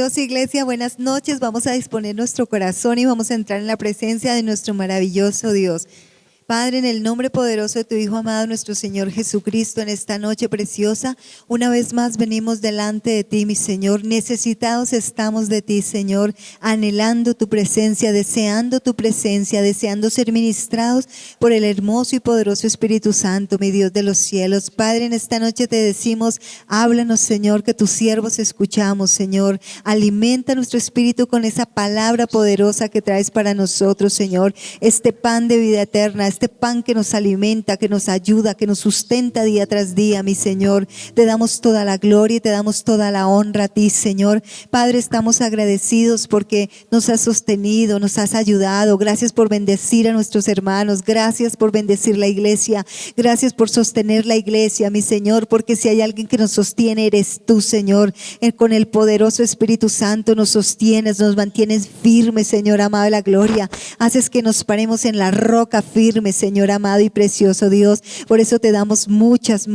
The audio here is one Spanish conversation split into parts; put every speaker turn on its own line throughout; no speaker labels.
Dios, iglesia, buenas noches. Vamos a disponer nuestro corazón y vamos a entrar en la presencia de nuestro maravilloso Dios. Padre, en el nombre poderoso de tu Hijo amado, nuestro Señor Jesucristo, en esta noche preciosa, una vez más venimos delante de ti, mi Señor. Necesitados estamos de ti, Señor, anhelando tu presencia, deseando ser ministrados por el hermoso y poderoso Espíritu Santo, mi Dios de los cielos. Padre, en esta noche te decimos, háblanos, Señor, que tus siervos escuchamos, Señor. Alimenta nuestro espíritu con esa palabra poderosa que traes para nosotros, Señor. Este pan de vida eterna, este pan que nos alimenta, que nos ayuda, que nos sustenta día tras día, mi Señor. Te damos toda la gloria y te damos toda la honra a ti, Señor. Padre, estamos agradecidos porque nos has sostenido, nos has ayudado. Gracias por bendecir a nuestros hermanos. Gracias por bendecir la iglesia. Gracias por sostener la iglesia, mi Señor, porque si hay alguien que nos sostiene, eres tú, Señor. Con el poderoso Espíritu Santo nos sostienes, nos mantienes firmes, Señor amado de la gloria. Haces que nos paremos en la roca firme, Señor amado y precioso Dios. Por eso te damos muchas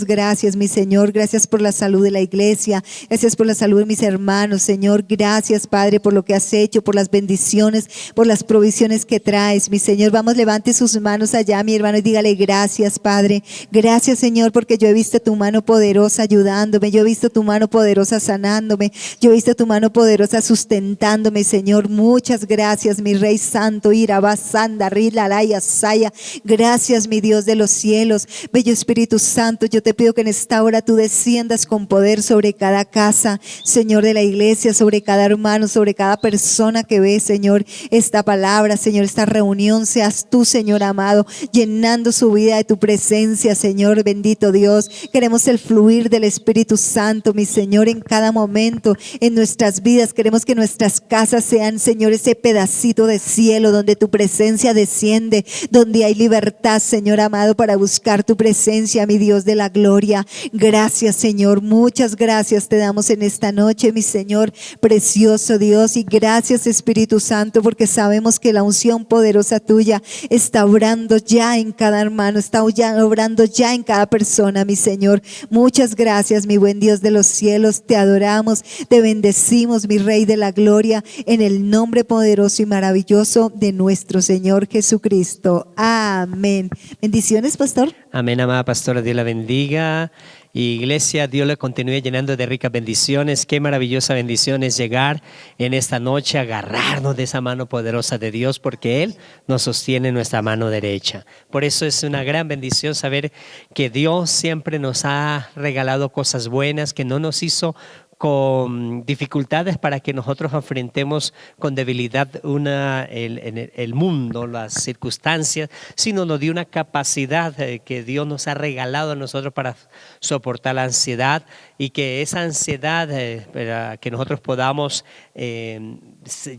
gracias, mi Señor. Gracias por la salud de la iglesia. Gracias por la salud de mis hermanos, Señor. Gracias, Padre, por lo que has hecho, por las bendiciones, por las provisiones que traes, mi Señor. Vamos, levante sus manos allá, mi hermano, y dígale gracias, Padre. Gracias, Señor, porque yo he visto tu mano poderosa ayudándome. Yo he visto tu mano poderosa sanándome. Yo he visto tu mano poderosa sustentándome, Señor. Muchas gracias, mi Rey Santo. Irabasanda, Rilalaya, Saya. Gracias, mi Dios de los cielos. Bello Espíritu Santo, yo te pido que en esta hora tú desciendas con poder sobre cada casa, Señor, de la iglesia, sobre cada hermano, sobre cada persona que ve, Señor, esta palabra, Señor, esta reunión. Seas tú, Señor amado, llenando su vida de tu presencia, Señor, bendito Dios. Queremos el fluir del Espíritu Santo, mi Señor, en cada momento, en nuestras vidas. Queremos que nuestras casas sean, Señor, ese pedacito de cielo donde tu presencia desciende, donde hay libertad, Señor amado, para buscar tu presencia, mi Dios de la gloria. Gracias, Señor, muchas gracias te damos en esta noche, mi Señor, precioso Dios, y gracias, Espíritu Santo, porque sabemos que la unción poderosa tuya está obrando ya en cada hermano, está obrando ya en cada persona, mi Señor. Muchas gracias, mi buen Dios de los cielos, te adoramos, te bendecimos, mi Rey de la gloria, en el nombre poderoso y maravilloso de nuestro Señor Jesucristo. Amén. Bendiciones, pastor.
Amén, amada pastora, Dios la bendiga. Iglesia, Dios la continúe llenando de ricas bendiciones. Qué maravillosa bendición es llegar en esta noche, agarrarnos de esa mano poderosa de Dios, porque Él nos sostiene en nuestra mano derecha. Por eso es una gran bendición saber que Dios siempre nos ha regalado cosas buenas, que no nos hizo con dificultades para que nosotros enfrentemos con debilidad el mundo, las circunstancias, sino nos dio una capacidad que Dios nos ha regalado a nosotros para soportar la ansiedad, y que esa ansiedad, para que nosotros podamos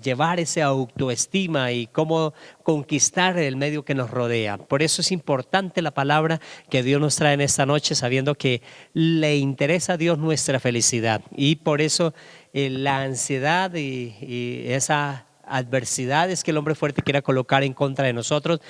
llevar esa autoestima y cómo conquistar el medio que nos rodea. Por eso es importante la palabra que Dios nos trae en esta noche, sabiendo que le interesa a Dios nuestra felicidad, y por eso la ansiedad y esas adversidades que el hombre fuerte quiera colocar en contra de nosotros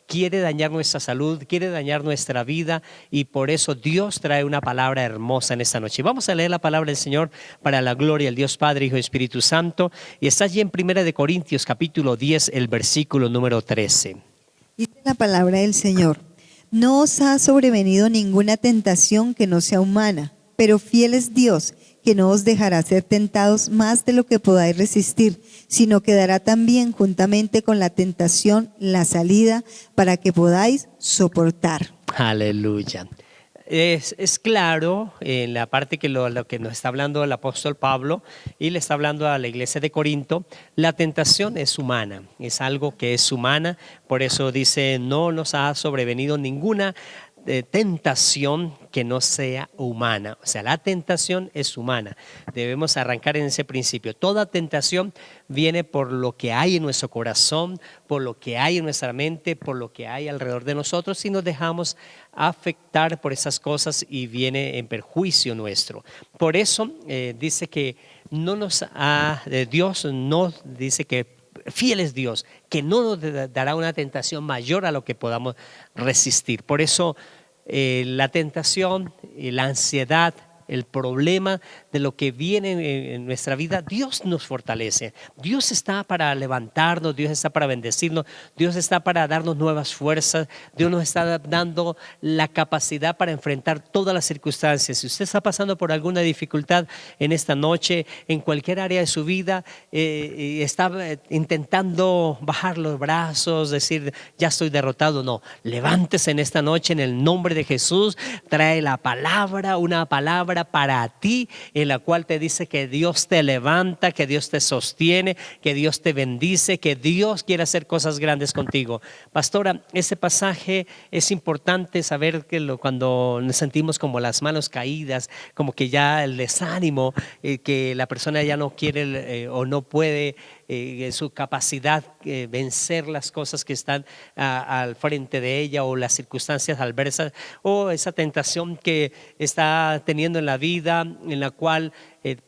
quiere dañar nuestra salud, quiere dañar nuestra vida, y por eso Dios trae una palabra hermosa en esta noche. Vamos a leer la palabra del Señor para la gloria del Dios Padre, Hijo y Espíritu Santo, y está allí en 1 Corintios capítulo 10, el versículo número 13.
Dice la palabra del Señor: no os ha sobrevenido ninguna tentación que no sea humana, pero fiel es Dios, que no os dejará ser tentados más de lo que podáis resistir, sino que dará también juntamente con la tentación la salida para que podáis soportar.
Aleluya. Es claro en la parte que lo que nos está hablando el apóstol Pablo, y le está hablando a la iglesia de Corinto. La tentación es humana, es algo que es humana. Por eso dice: no nos ha sobrevenido ninguna tentación que no sea humana. O sea, la tentación es humana. Debemos arrancar en ese principio. Toda tentación viene por lo que hay en nuestro corazón, por lo que hay en nuestra mente, por lo que hay alrededor de nosotros, y nos dejamos afectar por esas cosas y viene en perjuicio nuestro. Por eso dice que no nos ha, Dios no dice que fiel es Dios, que no nos dará una tentación mayor a lo que podamos resistir. Por eso la tentación y la ansiedad el problema, de lo que viene en nuestra vida, Dios nos fortalece. Dios está para levantarnos, Dios está para bendecirnos, Dios está para darnos nuevas fuerzas, Dios nos está dando la capacidad para enfrentar todas las circunstancias. Si usted está pasando por alguna dificultad en esta noche, en cualquier área de su vida, y está intentando bajar los brazos, decir ya estoy derrotado, no, levántese en esta noche en el nombre de Jesús. Trae la palabra, una palabra para ti, en la cual te dice que Dios te levanta, que Dios te sostiene, que Dios te bendice, que Dios quiere hacer cosas grandes contigo. Pastora, ese pasaje es importante saber que cuando nos sentimos como las manos caídas, como que ya el desánimo, que la persona ya no quiere o no puede su capacidad vencer las cosas que están al frente de ella, o las circunstancias adversas, o esa tentación que está teniendo en la vida, en la cual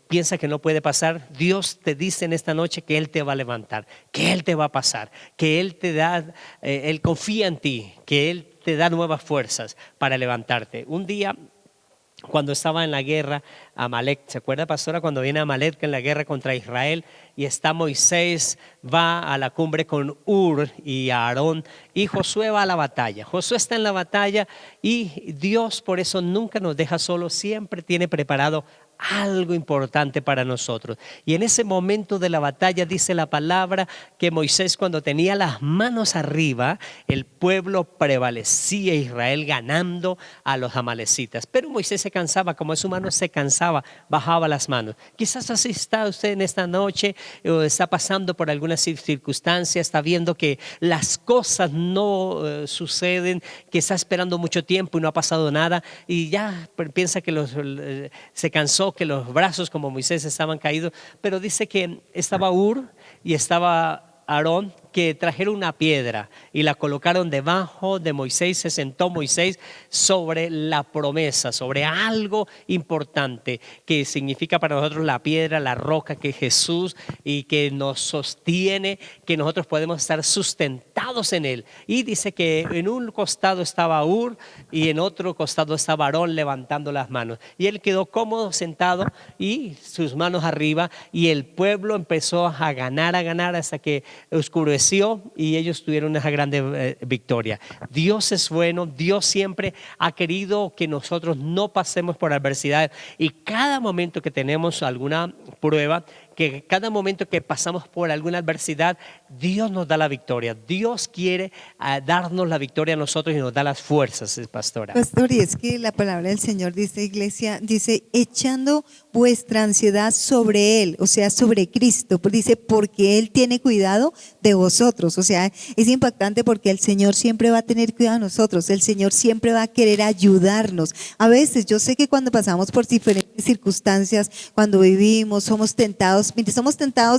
piensa que no puede pasar. Dios te dice en esta noche que Él te va a levantar, que Él te va a pasar, que Él te da, Él confía en ti, que Él te da nuevas fuerzas para levantarte. Un día, cuando estaba en la guerra, Amalek, ¿se acuerda, pastora? Cuando viene Amalek en la guerra contra Israel, y está Moisés, va a la cumbre con Ur y Aarón, y Josué va a la batalla. Josué está en la batalla, y Dios por eso nunca nos deja solos, siempre tiene preparado algo importante para nosotros. Y en ese momento de la batalla dice la palabra que Moisés, cuando tenía las manos arriba, el pueblo prevalecía, Israel ganando a los amalecitas. Pero Moisés se cansaba, como su mano se cansaba, bajaba las manos. Quizás así está usted en esta noche, o está pasando por alguna circunstancia, está viendo que las cosas no suceden, que está esperando mucho tiempo y no ha pasado nada, y ya piensa que se cansó, que los brazos como Moisés estaban caídos. Pero dice que estaba Ur y estaba Aarón, que trajeron una piedra y la colocaron debajo de Moisés. Se sentó Moisés sobre la promesa, sobre algo importante que significa para nosotros la piedra, la roca, que es Jesús, y que nos sostiene, que nosotros podemos estar sustentados en Él. Y dice que en un costado estaba Ur y en otro costado estaba Aarón levantando las manos, y él quedó cómodo sentado y sus manos arriba, y el pueblo empezó a ganar hasta que oscureció y ellos tuvieron una grande victoria. Dios es bueno, Dios siempre ha querido que nosotros no pasemos por adversidad, y cada momento que tenemos alguna prueba, que cada momento que pasamos por alguna adversidad, Dios nos da la victoria. Dios quiere darnos la victoria a nosotros y nos da las fuerzas, pastora.
Pastor, y es que la palabra del Señor dice, iglesia, dice, echando vuestra ansiedad sobre Él, o sea, sobre Cristo. Dice, porque Él tiene cuidado de vosotros. O sea, es impactante porque el Señor siempre va a tener cuidado de nosotros. El Señor siempre va a querer ayudarnos. A veces, yo sé que cuando pasamos por diferentes circunstancias, cuando vivimos, somos tentados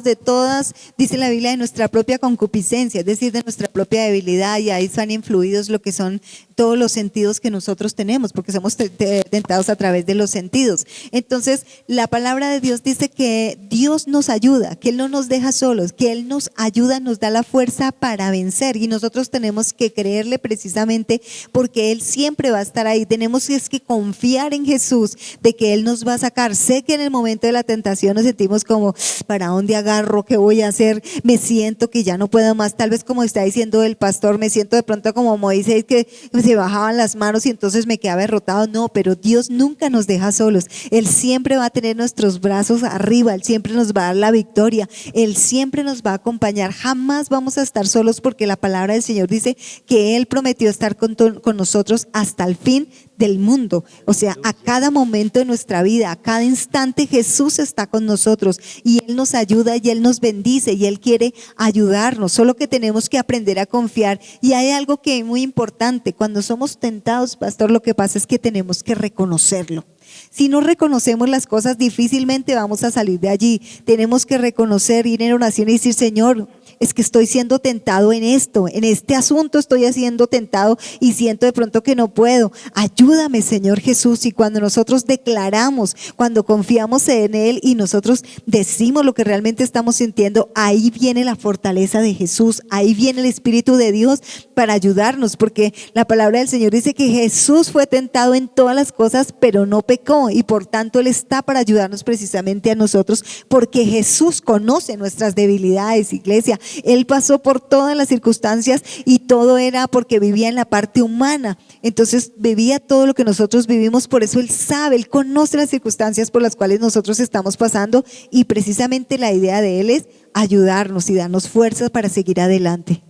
de todas, dice la Biblia, de nuestra propia concupiscencia, es decir, de nuestra propia debilidad, y ahí están influidos lo que son todos los sentidos que nosotros tenemos, porque somos tentados a través de los sentidos. Entonces, la palabra de Dios dice que Dios nos ayuda, que Él no nos deja solos, que Él nos ayuda, nos da la fuerza para vencer, y nosotros tenemos que creerle precisamente porque Él siempre va a estar ahí. Tenemos que confiar en Jesús, de que Él nos va a sacar. Sé que en el momento de la tentación nos sentimos como, ¿para dónde agarro? ¿Qué voy a hacer? Me siento que ya no puedo más, tal vez como está diciendo el pastor, me siento de pronto como Moisés, que se bajaban las manos y entonces me quedaba derrotado. No, pero Dios nunca nos deja solos. Él siempre va a tener nuestros brazos arriba, Él siempre nos va a dar la victoria, Él siempre nos va a acompañar. Jamás vamos a estar solos, porque la palabra del Señor dice que Él prometió estar con nosotros hasta el fin del mundo. O sea, a cada momento de nuestra vida, a cada instante, Jesús está con nosotros y Él nos ayuda y Él nos bendice y Él quiere ayudarnos. Solo que tenemos que aprender a confiar. Y hay algo que es muy importante: cuando somos tentados, pastor, lo que pasa es que tenemos que reconocerlo. Si no reconocemos las cosas, difícilmente vamos a salir de allí. Tenemos que reconocer, ir en oración y decir: Señor, es que estoy siendo tentado en esto, en este asunto estoy siendo tentado y siento de pronto que no puedo. Ayúdame, Señor Jesús. Y cuando nosotros declaramos, cuando confiamos en Él y nosotros decimos lo que realmente estamos sintiendo, ahí viene la fortaleza de Jesús, ahí viene el Espíritu de Dios para ayudarnos, porque la palabra del Señor dice que Jesús fue tentado en todas las cosas, pero no pecó, y por tanto Él está para ayudarnos precisamente a nosotros, porque Jesús conoce nuestras debilidades, iglesia. Él pasó por todas las circunstancias y todo era porque vivía en la parte humana, entonces vivía todo lo que nosotros vivimos, por eso Él sabe, Él conoce las circunstancias por las cuales nosotros estamos pasando, y precisamente la idea de Él es ayudarnos y darnos fuerzas para seguir adelante.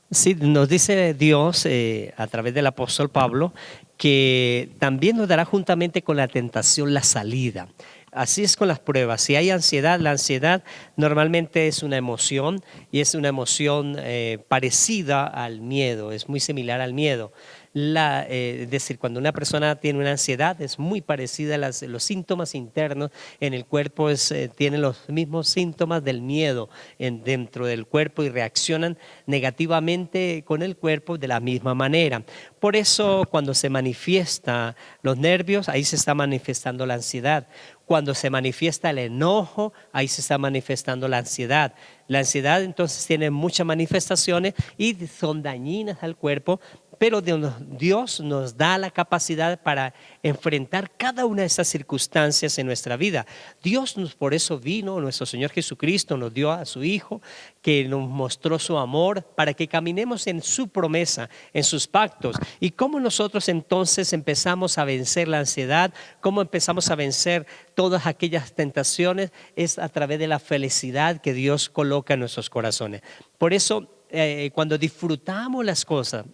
Sí, nos dice Dios a través del apóstol Pablo que también nos dará juntamente con la tentación la salida. Así es con las pruebas. Si hay ansiedad, la ansiedad normalmente es una emoción y es una emoción parecida al miedo, es muy similar al miedo. Es decir, cuando una persona tiene una ansiedad es muy parecida a los síntomas internos en el cuerpo, tienen los mismos síntomas del miedo dentro del cuerpo y reaccionan negativamente con el cuerpo de la misma manera. Por eso cuando se manifiesta los nervios, ahí se está manifestando la ansiedad. Cuando se manifiesta el enojo, ahí se está manifestando la ansiedad. La ansiedad entonces tiene muchas manifestaciones y son dañinas al cuerpo, pero Dios nos da la capacidad para enfrentar cada una de esas circunstancias en nuestra vida. Dios por eso vino, nuestro Señor Jesucristo nos dio a su Hijo, que nos mostró su amor para que caminemos en su promesa, en sus pactos. Y cómo nosotros entonces empezamos a vencer la ansiedad, cómo empezamos a vencer todas aquellas tentaciones, es a través de la felicidad que Dios coloca en nuestros corazones. Por eso cuando disfrutamos las cosas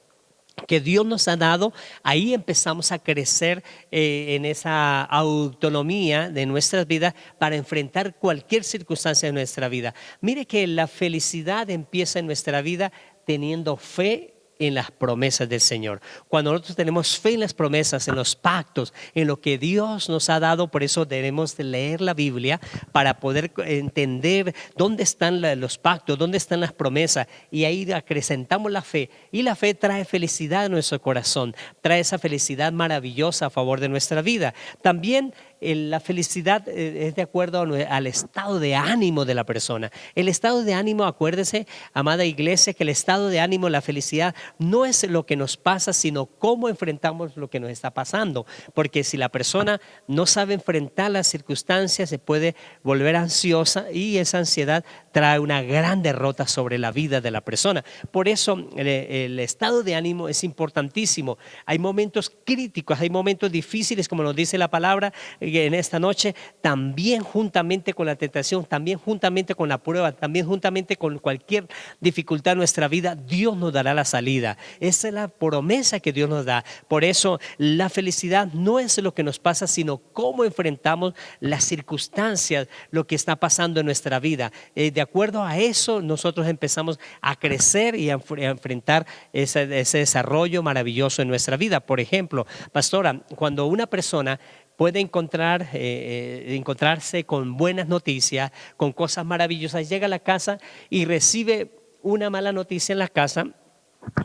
que Dios nos ha dado, ahí empezamos a crecer en esa autonomía de nuestras vidas para enfrentar cualquier circunstancia de nuestra vida. Mire que la felicidad empieza en nuestra vida teniendo fe en las promesas del Señor. Cuando nosotros tenemos fe en las promesas, en los pactos, en lo que Dios nos ha dado, por eso debemos de leer la Biblia para poder entender dónde están los pactos, dónde están las promesas, y ahí acrecentamos la fe, y la fe trae felicidad a nuestro corazón, trae esa felicidad maravillosa a favor de nuestra vida. También la felicidad es de acuerdo al estado de ánimo de la persona. El estado de ánimo, acuérdese, amada iglesia, que el estado de ánimo, la felicidad, no es lo que nos pasa, sino cómo enfrentamos lo que nos está pasando. Porque si la persona no sabe enfrentar las circunstancias, se puede volver ansiosa, y esa ansiedad trae una gran derrota sobre la vida de la persona. Por eso el estado de ánimo es importantísimo. Hay momentos críticos, hay momentos difíciles, como nos dice la palabra en esta noche, también juntamente con la tentación, también juntamente con la prueba, también juntamente con cualquier dificultad en nuestra vida, Dios nos dará la salida. Esa es la promesa que Dios nos da. Por eso la felicidad no es lo que nos pasa, sino cómo enfrentamos las circunstancias, lo que está pasando en nuestra vida. De acuerdo a eso, nosotros empezamos a crecer y a enfrentar ese desarrollo maravilloso en nuestra vida. Por ejemplo, pastora, cuando una persona puede encontrarse con buenas noticias, con cosas maravillosas, llega a la casa y recibe una mala noticia en la casa,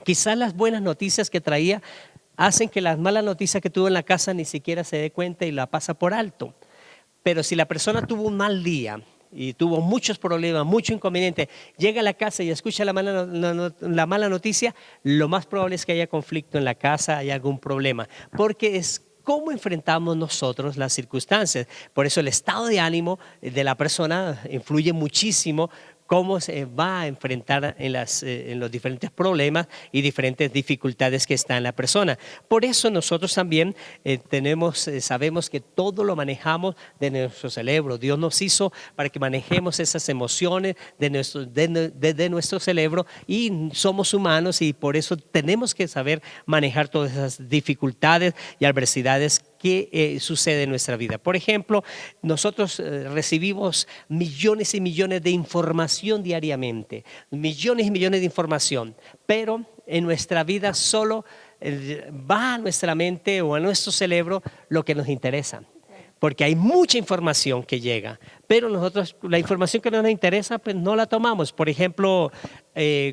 quizás las buenas noticias que traía hacen que las malas noticias que tuvo en la casa ni siquiera se dé cuenta y la pasa por alto. Pero si la persona tuvo un mal día y tuvo muchos problemas, mucho inconveniente, llega a la casa y escucha la mala noticia, lo más probable es que haya conflicto en la casa, haya algún problema, porque es cómo enfrentamos nosotros las circunstancias. Por eso el estado de ánimo de la persona influye muchísimo cómo se va a enfrentar en los diferentes problemas y diferentes dificultades que está en la persona. Por eso nosotros también sabemos que todo lo manejamos de nuestro cerebro. Dios nos hizo para que manejemos esas emociones de nuestro cerebro, y somos humanos, y por eso tenemos que saber manejar todas esas dificultades y adversidades que sucede en nuestra vida. Por ejemplo, nosotros recibimos millones y millones de información diariamente, millones y millones de información, pero en nuestra vida solo va a nuestra mente o a nuestro cerebro lo que nos interesa. porque hay mucha información que llega, pero nosotros la información que no nos interesa, pues no la tomamos. Por ejemplo,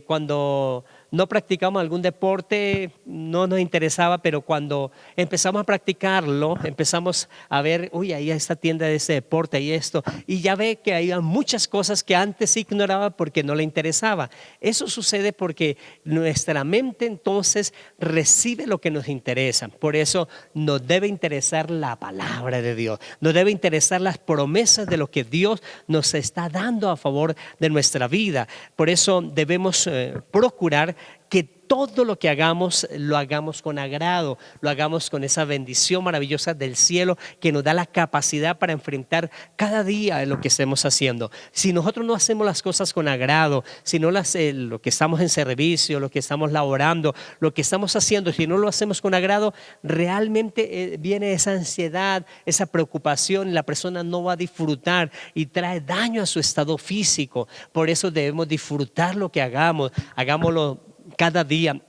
cuando no practicamos algún deporte, no nos interesaba, pero cuando empezamos a practicarlo, empezamos a ver, uy, ahí hay esta tienda de ese deporte, ahí esto, y ya ve que hay muchas cosas que antes ignoraba porque no le interesaba. Eso sucede porque nuestra mente entonces recibe lo que nos interesa. Por eso nos debe interesar la palabra de Dios, nos debe interesar las promesas de lo que Dios nos está dando a favor de nuestra vida. Por eso debemos procurar que todo lo que hagamos, lo hagamos con agrado, lo hagamos con esa bendición maravillosa del cielo que nos da la capacidad para enfrentar cada día lo que estemos haciendo. Si nosotros no hacemos las cosas con agrado, si no lo que estamos en servicio, lo que estamos laborando, lo que estamos haciendo, si no lo hacemos con agrado, realmente viene esa ansiedad, esa preocupación, y la persona no va a disfrutar y trae daño a su estado físico. Por eso debemos disfrutar lo que hagamos, hagámoslo cada día,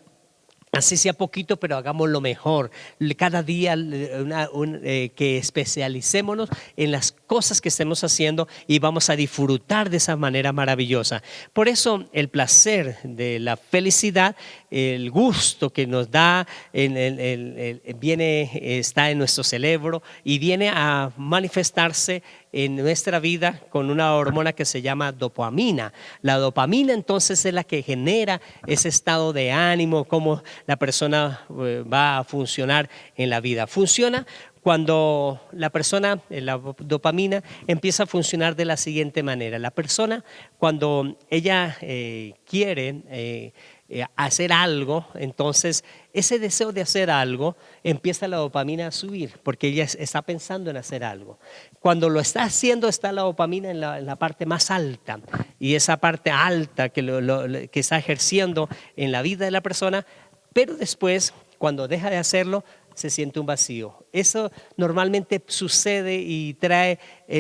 así sea poquito, pero hagámoslo mejor. Cada día que especialicémonos en las cosas que estemos haciendo y vamos a disfrutar de esa manera maravillosa. Por eso el placer de la felicidad, el gusto que nos da, está en nuestro cerebro y viene a manifestarse en nuestra vida con una hormona que se llama dopamina. La dopamina entonces es la que genera ese estado de ánimo, cómo la persona va a funcionar en la vida. Funciona cuando la persona, la dopamina, empieza a funcionar de la siguiente manera. La persona, cuando ella quiere hacer algo, entonces ese deseo de hacer algo, empieza la dopamina a subir, porque ella está pensando en hacer algo. Cuando lo está haciendo, está la dopamina en la parte más alta, y esa parte alta que está ejerciendo en la vida de la persona, pero después, cuando deja de hacerlo, se siente un vacío. Eso normalmente sucede y trae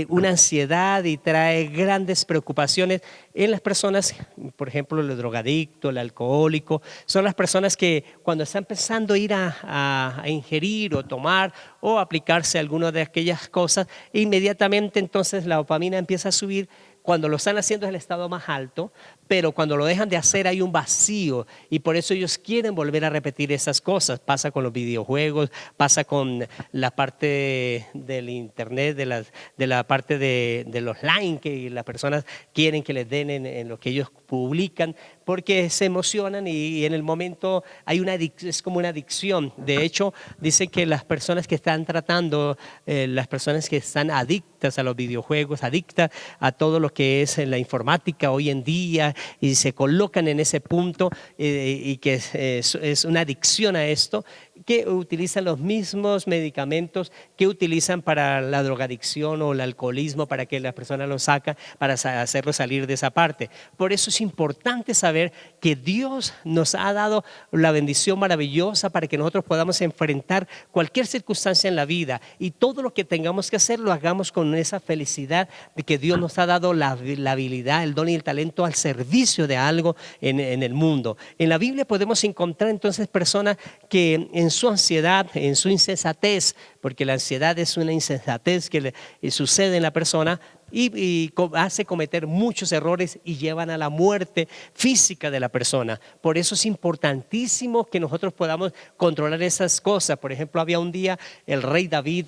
una ansiedad y trae grandes preocupaciones en las personas. Por ejemplo, el drogadicto, el alcohólico, son las personas que cuando están empezando a ir a ingerir o tomar o aplicarse alguna de aquellas cosas, inmediatamente entonces la dopamina empieza a subir. Cuando lo están haciendo es el estado más alto, pero cuando lo dejan de hacer hay un vacío, y por eso ellos quieren volver a repetir esas cosas. Pasa con los videojuegos, pasa con la parte del internet, de la parte de los likes que las personas quieren que les den en lo que ellos publican, porque se emocionan y en el momento es como una adicción. De hecho, dice que las personas que están tratando, las personas que están adictas a los videojuegos, adictas a todo lo que es la informática hoy en día, y se colocan en ese punto y que es una adicción a esto, que utilizan los mismos medicamentos que utilizan para la drogadicción o el alcoholismo, para que la persona lo saca, para hacerlo salir de esa parte. Por eso es importante saber que Dios nos ha dado la bendición maravillosa para que nosotros podamos enfrentar cualquier circunstancia en la vida, y todo lo que tengamos que hacer lo hagamos con esa felicidad de que Dios nos ha dado la habilidad, el don y el talento al servicio de algo en el mundo. En la Biblia podemos encontrar entonces personas que en su ansiedad, en su insensatez, porque la ansiedad es una insensatez que sucede en la persona, y hace cometer muchos errores y llevan a la muerte física de la persona. Por eso es importantísimo que nosotros podamos controlar esas cosas. Por ejemplo, había un día el rey David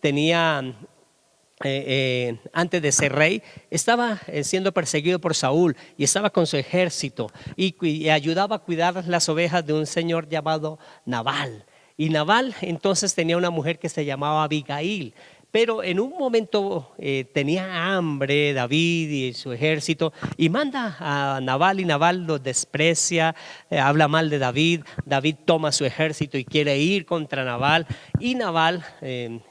tenía... antes de ser rey, estaba siendo perseguido por Saúl y estaba con su ejército y ayudaba a cuidar las ovejas de un señor llamado Nabal. Y Nabal entonces tenía una mujer que se llamaba Abigail. Pero en un momento tenía hambre David y su ejército, y manda a Nabal, y Nabal lo desprecia, habla mal de David. David toma su ejército y quiere ir contra Nabal, y Nabal,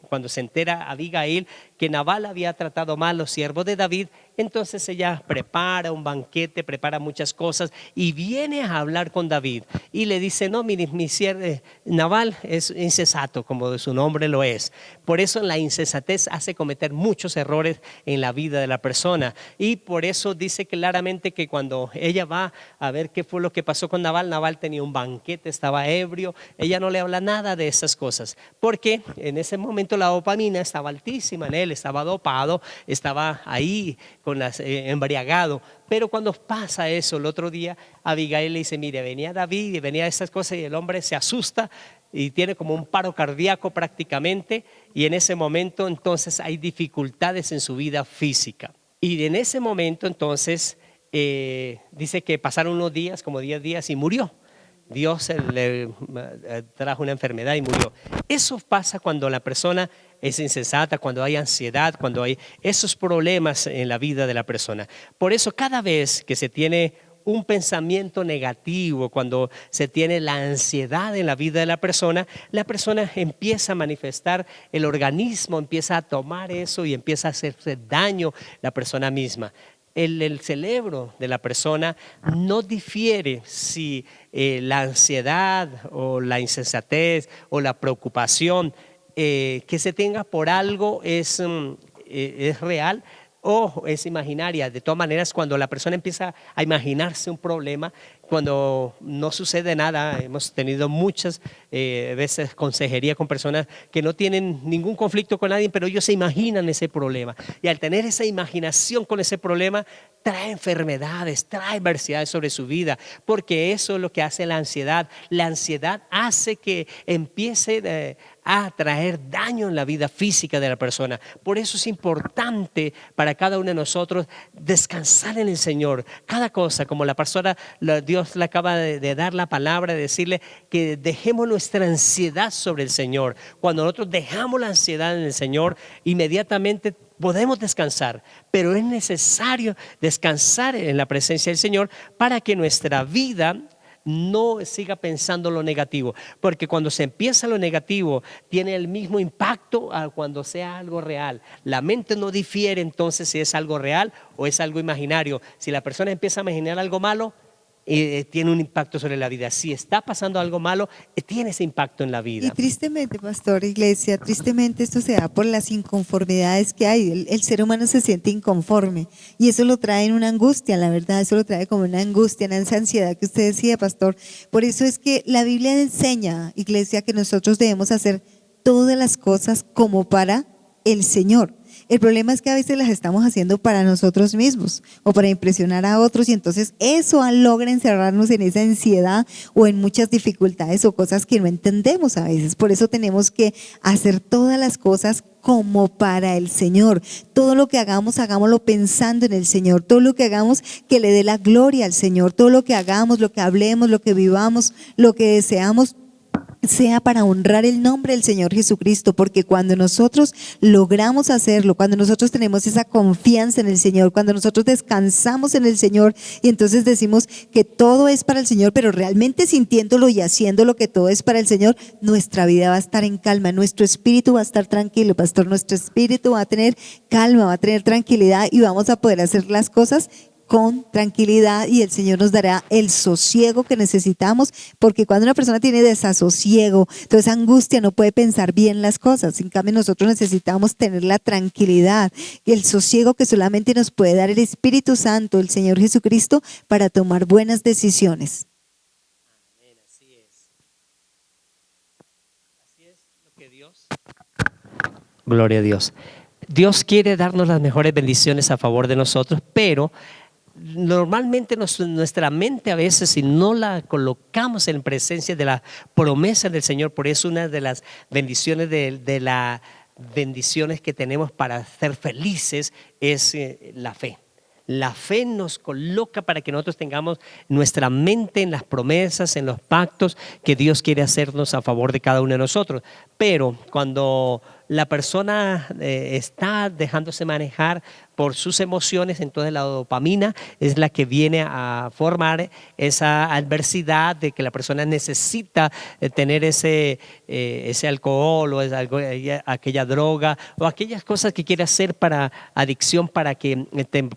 cuando se entera Abigail que Nabal había tratado mal a los siervos de David, entonces ella prepara un banquete, prepara muchas cosas y viene a hablar con David y le dice: no, mi siervo Nabal es insensato, como su nombre lo es. Por eso la insensatez hace cometer muchos errores en la vida de la persona, y por eso dice claramente que cuando ella va a ver qué fue lo que pasó con Nabal, Nabal tenía un banquete, estaba ebrio. Ella no le habla nada de esas cosas, porque en ese momento la dopamina estaba altísima en él, estaba dopado, estaba ahí embriagado. Pero cuando pasa eso, el otro día Abigail le dice, mire, venía David y venía esas cosas y el hombre se asusta y tiene como un paro cardíaco prácticamente, y en ese momento entonces hay dificultades en su vida física. Y en ese momento entonces dice que pasaron unos días, como 10 días, y murió. Dios le trajo una enfermedad y murió. Eso pasa cuando la persona es insensata, cuando hay ansiedad, cuando hay esos problemas en la vida de la persona. Por eso cada vez que se tiene un pensamiento negativo, cuando se tiene la ansiedad en la vida de la persona empieza a manifestar, el organismo empieza a tomar eso y empieza a hacerse daño la persona misma. El cerebro de la persona no difiere si la ansiedad o la insensatez o la preocupación que se tenga por algo es real o es imaginaria. De todas maneras, cuando la persona empieza a imaginarse un problema, cuando no sucede nada, hemos tenido muchas veces consejería con personas que no tienen ningún conflicto con nadie, pero ellos se imaginan ese problema. Y al tener esa imaginación con ese problema, trae enfermedades, trae adversidades sobre su vida, porque eso es lo que hace la ansiedad. La ansiedad hace que empiece a traer daño en la vida física de la persona. Por eso es importante para cada uno de nosotros descansar en el Señor. Cada cosa, como la persona, Dios le acaba de dar la palabra, de decirle que dejemos nuestra ansiedad sobre el Señor. Cuando nosotros dejamos la ansiedad en el Señor, inmediatamente podemos descansar, pero es necesario descansar en la presencia del Señor para que nuestra vida no siga pensando lo negativo, porque cuando se empieza lo negativo tiene el mismo impacto a cuando sea algo real. La mente no difiere entonces si es algo real o es algo imaginario. Si la persona empieza a imaginar algo malo, tiene un impacto sobre la vida. Si está pasando algo malo, tiene ese impacto en la vida.
Y tristemente, pastor, iglesia, tristemente esto se da por las inconformidades que hay. El ser humano se siente inconforme y eso lo trae en una angustia, la verdad, eso lo trae como una angustia, en esa ansiedad que usted decía, pastor. Por eso es que la Biblia enseña, iglesia, que nosotros debemos hacer todas las cosas como para el Señor. El problema es que a veces las estamos haciendo para nosotros mismos o para impresionar a otros, y entonces eso logra encerrarnos en esa ansiedad o en muchas dificultades o cosas que no entendemos a veces. Por eso tenemos que hacer todas las cosas como para el Señor. Todo lo que hagamos, hagámoslo pensando en el Señor. Todo lo que hagamos, que le dé la gloria al Señor. Todo lo que hagamos, lo que hablemos, lo que vivamos, lo que deseamos, sea para honrar el nombre del Señor Jesucristo, porque cuando nosotros logramos hacerlo, cuando nosotros tenemos esa confianza en el Señor, cuando nosotros descansamos en el Señor y entonces decimos que todo es para el Señor, pero realmente sintiéndolo y haciéndolo que todo es para el Señor, nuestra vida va a estar en calma, nuestro espíritu va a estar tranquilo, pastor, nuestro espíritu va a tener calma, va a tener tranquilidad y vamos a poder hacer las cosas con tranquilidad, y el Señor nos dará el sosiego que necesitamos, porque cuando una persona tiene desasosiego, toda esa angustia, no puede pensar bien las cosas. En cambio, nosotros necesitamos tener la tranquilidad y el sosiego que solamente nos puede dar el Espíritu Santo, el Señor Jesucristo, para tomar buenas decisiones.
Amén, así es. Así es lo que Dios. Gloria a Dios. Dios quiere darnos las mejores bendiciones a favor de nosotros, pero normalmente nuestra mente a veces, si no la colocamos en presencia de la promesa del Señor, por eso una de las bendiciones de las bendiciones que tenemos para ser felices es la fe. La fe nos coloca para que nosotros tengamos nuestra mente en las promesas, en los pactos que Dios quiere hacernos a favor de cada uno de nosotros. Pero cuando la persona está dejándose manejar por sus emociones, entonces la dopamina es la que viene a formar esa adversidad de que la persona necesita tener ese alcohol o aquella droga o aquellas cosas que quiere hacer para adicción, para que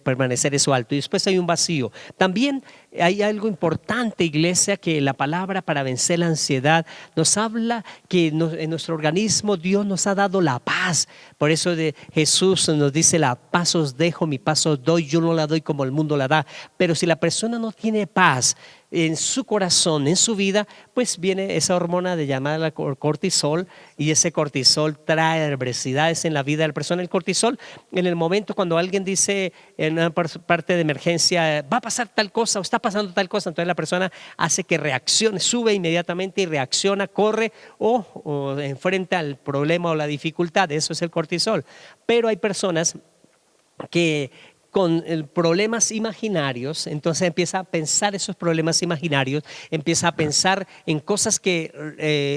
permanecer eso alto. Y después hay un vacío. También hay algo importante, iglesia, que la palabra para vencer la ansiedad nos habla que en nuestro organismo Dios nos ha dado la paz. Por eso Jesús nos dice: la paz os os dejo, mi paz os doy, yo no la doy como el mundo la da. Pero si la persona no tiene paz en su corazón, en su vida, pues viene esa hormona de llamada cortisol, y ese cortisol trae adversidades en la vida de la persona. El cortisol, en el momento cuando alguien dice en una parte de emergencia, va a pasar tal cosa o está pasando tal cosa, entonces la persona hace que reaccione, sube inmediatamente y reacciona, corre o enfrenta el problema o la dificultad. Eso es el cortisol. Pero hay personas que con problemas imaginarios, entonces empieza a pensar esos problemas imaginarios, empieza a pensar en cosas que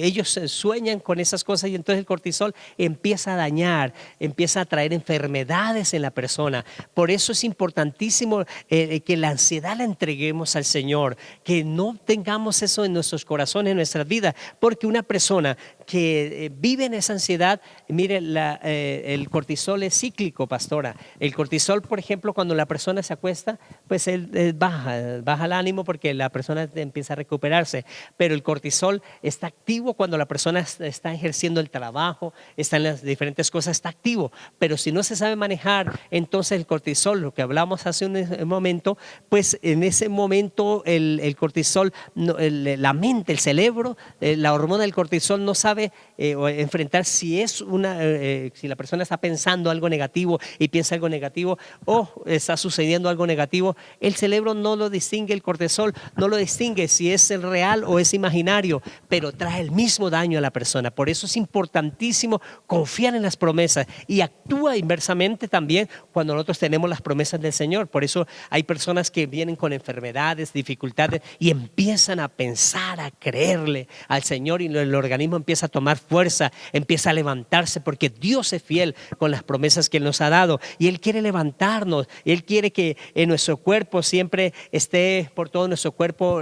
ellos sueñan con esas cosas, y entonces el cortisol empieza a dañar, empieza a traer enfermedades en la persona. Por eso es importantísimo que la ansiedad la entreguemos al Señor, que no tengamos eso en nuestros corazones, en nuestras vidas, porque una persona que vive en esa ansiedad, mire, el cortisol es cíclico, pastora. El cortisol, por ejemplo, cuando la persona se acuesta, pues él baja el ánimo porque la persona empieza a recuperarse. Pero el cortisol está activo cuando la persona está ejerciendo el trabajo, está en las diferentes cosas, está activo. Pero si no se sabe manejar, entonces el cortisol, lo que hablamos hace un momento, pues en ese momento el cortisol, la mente, el cerebro, la hormona del cortisol no sabe enfrentar si si la persona está pensando algo negativo y piensa algo negativo, o está sucediendo algo negativo. El cerebro no lo distingue, el cortisol no lo distingue si es el real o es imaginario, pero trae el mismo daño a la persona. Por eso es importantísimo confiar en las promesas, y actúa inversamente también cuando nosotros tenemos las promesas del Señor. Por eso hay personas que vienen con enfermedades, dificultades, y empiezan a pensar, a creerle al Señor, y el organismo empieza a tomar fuerza, empieza a levantarse, porque Dios es fiel con las promesas que Él nos ha dado, y Él quiere levantarnos. Él quiere que en nuestro cuerpo siempre esté, por todo nuestro cuerpo,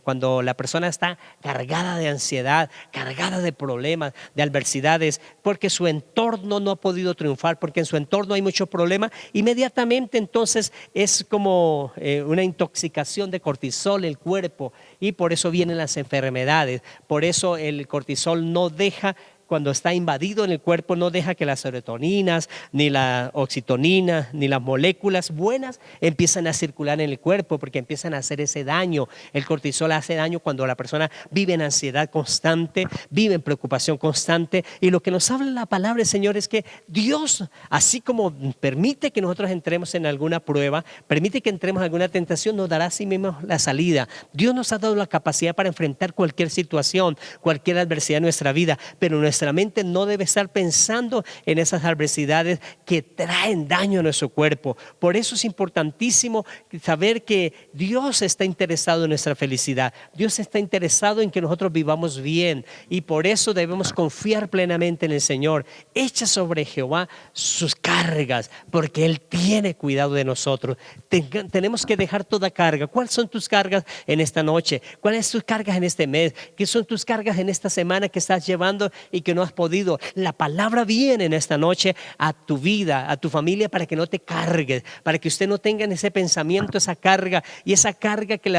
cuando la persona está cargada de ansiedad, cargada de problemas, de adversidades, porque su entorno no ha podido triunfar, porque en su entorno hay mucho problema, inmediatamente entonces es como una intoxicación de cortisol el cuerpo, y por eso vienen las enfermedades. Por eso el cortisol no deja, cuando está invadido en el cuerpo, no deja que las serotoninas, ni la oxitonina, ni las moléculas buenas empiezan a circular en el cuerpo, porque empiezan a hacer ese daño. El cortisol hace daño cuando la persona vive en ansiedad constante, vive en preocupación constante. Y lo que nos habla la palabra del Señor es que Dios, así como permite que nosotros entremos en alguna prueba, permite que entremos en alguna tentación, nos dará a sí mismo la salida. Dios nos ha dado la capacidad para enfrentar cualquier situación, cualquier adversidad en nuestra vida, pero nuestra mente no debe estar pensando en esas adversidades que traen daño a nuestro cuerpo. Por eso es importantísimo saber que Dios está interesado en nuestra felicidad. Dios está interesado en que nosotros vivamos bien, y por eso debemos confiar plenamente en el Señor. Echa sobre Jehová sus cargas, porque Él tiene cuidado de nosotros. Tenemos que dejar toda carga. ¿Cuáles son tus cargas en esta noche? ¿Cuáles son tus cargas en este mes? ¿Qué son tus cargas en esta semana que estás llevando y que no has podido? La palabra viene en esta noche a tu vida, a tu familia, para que no te cargues, para que usted no tenga en ese pensamiento esa carga, y esa carga que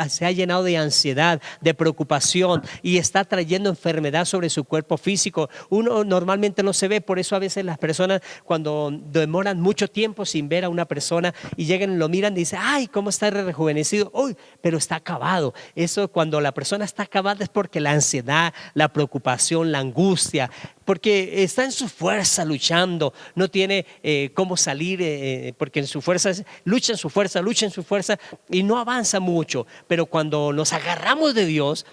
se ha llenado de ansiedad, de preocupación, y está trayendo enfermedad sobre su cuerpo físico. Uno normalmente no se ve, por eso a veces las personas, cuando demoran mucho tiempo sin ver a una persona y llegan y lo miran, dicen: ay, cómo está rejuvenecido, uy, pero está acabado. Eso, cuando la persona está acabada, es porque la ansiedad, la preocupación, la angustia, porque está en su fuerza luchando, no tiene cómo salir, porque en su fuerza lucha en su fuerza y no avanza mucho. Pero cuando nos agarramos de Dios,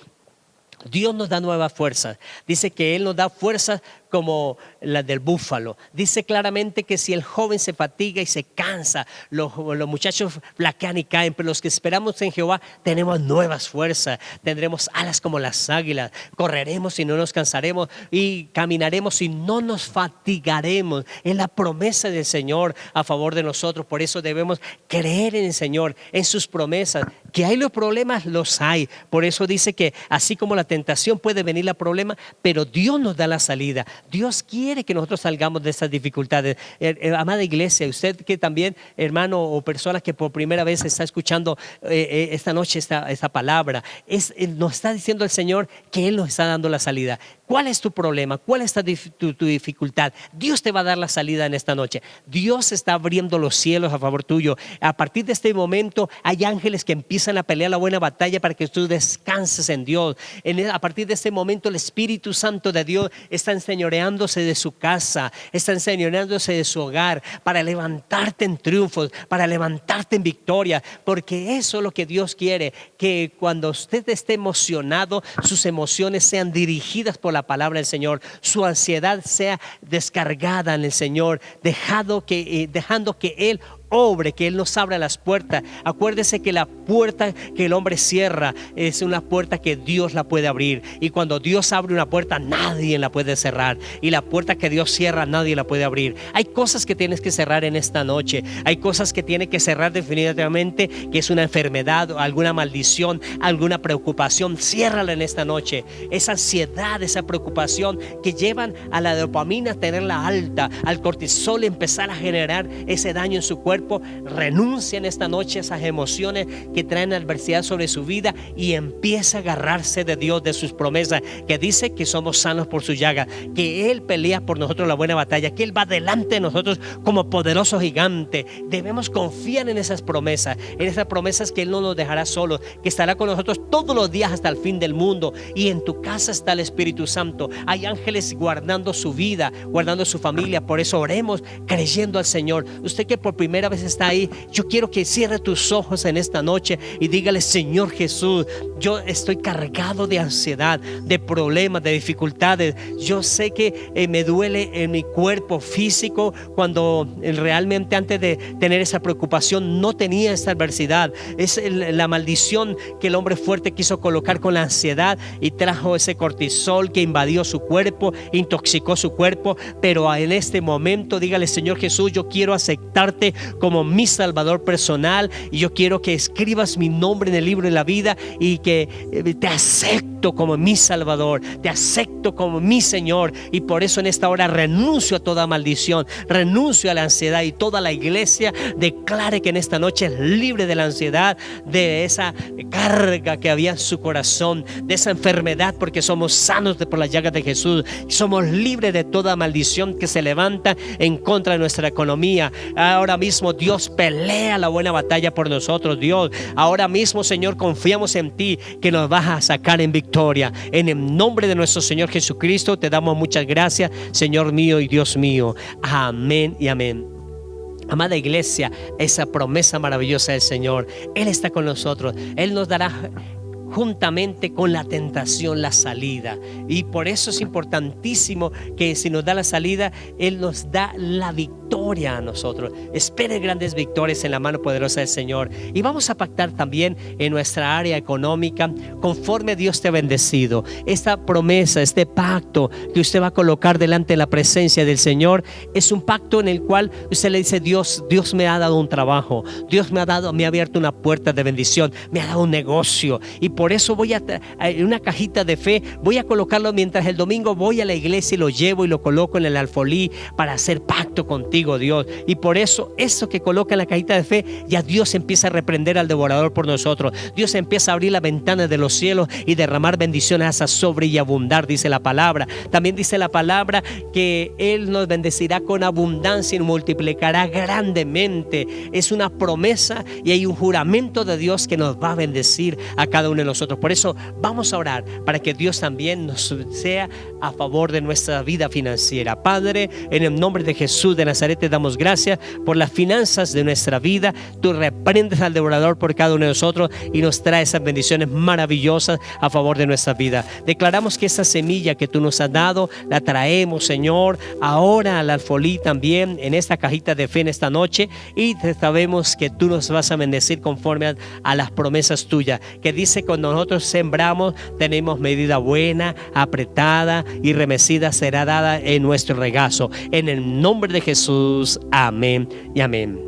Dios nos da nuevas fuerzas. Dice que Él nos da fuerzas como las del búfalo. Dice claramente que si el joven se fatiga y se cansa, los muchachos flaquean y caen, pero los que esperamos en Jehová tenemos nuevas fuerzas. Tendremos alas como las águilas, correremos y no nos cansaremos, y caminaremos y no nos fatigaremos. Es la promesa del Señor a favor de nosotros. Por eso debemos creer en el Señor, en sus promesas. Que hay los problemas, los hay. Por eso dice que así como la tentación puede venir el problema, pero Dios nos da la salida. Dios quiere que nosotros salgamos de estas dificultades. Amada iglesia, usted que también, hermano o persona que por primera vez está escuchando esta noche esta palabra, nos está diciendo el Señor que Él nos está dando la salida. ¿Cuál es tu problema? ¿Cuál es tu dificultad? Dios te va a dar la salida en esta noche. Dios está abriendo los cielos a favor tuyo. A partir de este momento hay ángeles que empiezan a pelear la buena batalla para que tú descanses en Dios. A partir de este momento el Espíritu Santo de Dios está enseñoreándose de su casa, está enseñoreándose de su hogar para levantarte en triunfos, para levantarte en victoria, porque eso es lo que Dios quiere, que cuando usted esté emocionado, sus emociones sean dirigidas por la palabra del Señor, su ansiedad sea descargada en el Señor, dejando que Él obre, que Él nos abra las puertas. Acuérdese que la puerta que el hombre cierra es una puerta que Dios la puede abrir, y cuando Dios abre una puerta nadie la puede cerrar, y la puerta que Dios cierra nadie la puede abrir. Hay cosas que tienes que cerrar en esta noche, hay cosas que tienes que cerrar definitivamente, que es una enfermedad, alguna maldición, alguna preocupación. Ciérrala en esta noche. Esa ansiedad, esa preocupación que llevan a la dopamina a tenerla alta, al cortisol empezar a generar ese daño en su cuerpo. Renuncia en esta noche a esas emociones que traen adversidad sobre su vida y empieza a agarrarse de Dios, de sus promesas, que dice que somos sanos por su llaga, que Él pelea por nosotros la buena batalla, que Él va delante de nosotros como poderoso gigante. Debemos confiar en esas promesas que Él no nos dejará solos, que estará con nosotros todos los días hasta el fin del mundo. Y en tu casa está el Espíritu Santo. Hay ángeles guardando su vida, guardando su familia. Por eso oremos creyendo al Señor. Usted que por primera vez está ahí, yo quiero que cierre tus ojos en esta noche y dígale: Señor Jesús, yo estoy cargado de ansiedad, de problemas, de dificultades. Yo sé que me duele en mi cuerpo físico, cuando realmente antes de tener esa preocupación no tenía esa adversidad. Es la maldición que el hombre fuerte quiso colocar con la ansiedad y trajo ese cortisol que invadió su cuerpo, intoxicó su cuerpo. Pero en este momento dígale: Señor Jesús, yo quiero aceptarte como mi Salvador personal, y yo quiero que escribas mi nombre en el libro de la vida, y que te acepto como mi Salvador, te acepto como mi Señor. Y por eso en esta hora renuncio a toda maldición, renuncio a la ansiedad, y toda la iglesia declare que en esta noche es libre de la ansiedad, de esa carga que había en su corazón, de esa enfermedad, porque somos sanos por las llagas de Jesús. Somos libres de toda maldición que se levanta en contra de nuestra economía. Ahora mismo Dios pelea la buena batalla por nosotros. Dios, ahora mismo, Señor, confiamos en ti, que nos vas a sacar en victoria. En el nombre de nuestro Señor Jesucristo te damos muchas gracias, Señor mío y Dios mío. Amén y amén. Amada iglesia, esa promesa maravillosa del Señor, Él está con nosotros. Él nos dará juntamente con la tentación la salida, y por eso es importantísimo que si nos da la salida, Él nos da la victoria a nosotros. Espere grandes victorias en la mano poderosa del Señor. Y vamos a pactar también en nuestra área económica, conforme Dios te ha bendecido. Esta promesa, este pacto que usted va a colocar delante de la presencia del Señor, es un pacto en el cual usted le dice: Dios me ha dado un trabajo, Dios me ha abierto una puerta de bendición, me ha dado un negocio, y por eso voy en una cajita de fe, voy a colocarlo mientras el domingo voy a la iglesia, y lo llevo y lo coloco en el alfolí para hacer pacto contigo, Dios. Y por eso que coloca en la cajita de fe, ya Dios empieza a reprender al devorador por nosotros. Dios empieza a abrir la ventana de los cielos y derramar bendiciones hasta sobre y abundar, dice la palabra. También dice la palabra que Él nos bendecirá con abundancia y multiplicará grandemente. Es una promesa y hay un juramento de Dios que nos va a bendecir a cada uno de nosotros. Por eso vamos a orar para que Dios también nos sea a favor de nuestra vida financiera. Padre, en el nombre de Jesús de Nazaret te damos gracias por las finanzas de nuestra vida. Tú reprendes al devorador por cada uno de nosotros y nos traes esas bendiciones maravillosas a favor de nuestra vida. Declaramos que esa semilla que tú nos has dado la traemos, Señor, ahora al alfolí también, en esta cajita de fe en esta noche, y sabemos que tú nos vas a bendecir conforme a las promesas tuyas, que dice: cuando nosotros sembramos, tenemos medida buena, apretada y remecida será dada en nuestro regazo. En el nombre de Jesús, amén y amén.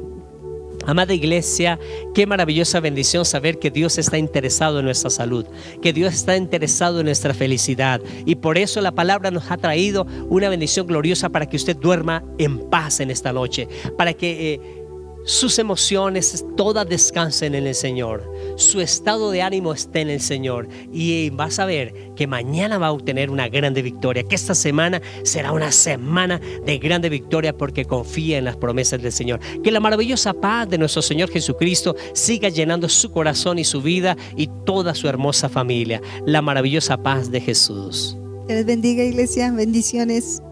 Amada iglesia, qué maravillosa bendición saber que Dios está interesado en nuestra salud, que Dios está interesado en nuestra felicidad, y por eso la palabra nos ha traído una bendición gloriosa para que usted duerma en paz en esta noche, para que sus emociones todas descansen en el Señor, su estado de ánimo esté en el Señor, y vas a ver que mañana va a obtener una grande victoria, que esta semana será una semana de grande victoria porque confía en las promesas del Señor. Que la maravillosa paz de nuestro Señor Jesucristo siga llenando su corazón y su vida y toda su hermosa familia. La maravillosa paz de Jesús.
Que les bendiga, iglesia. Bendiciones.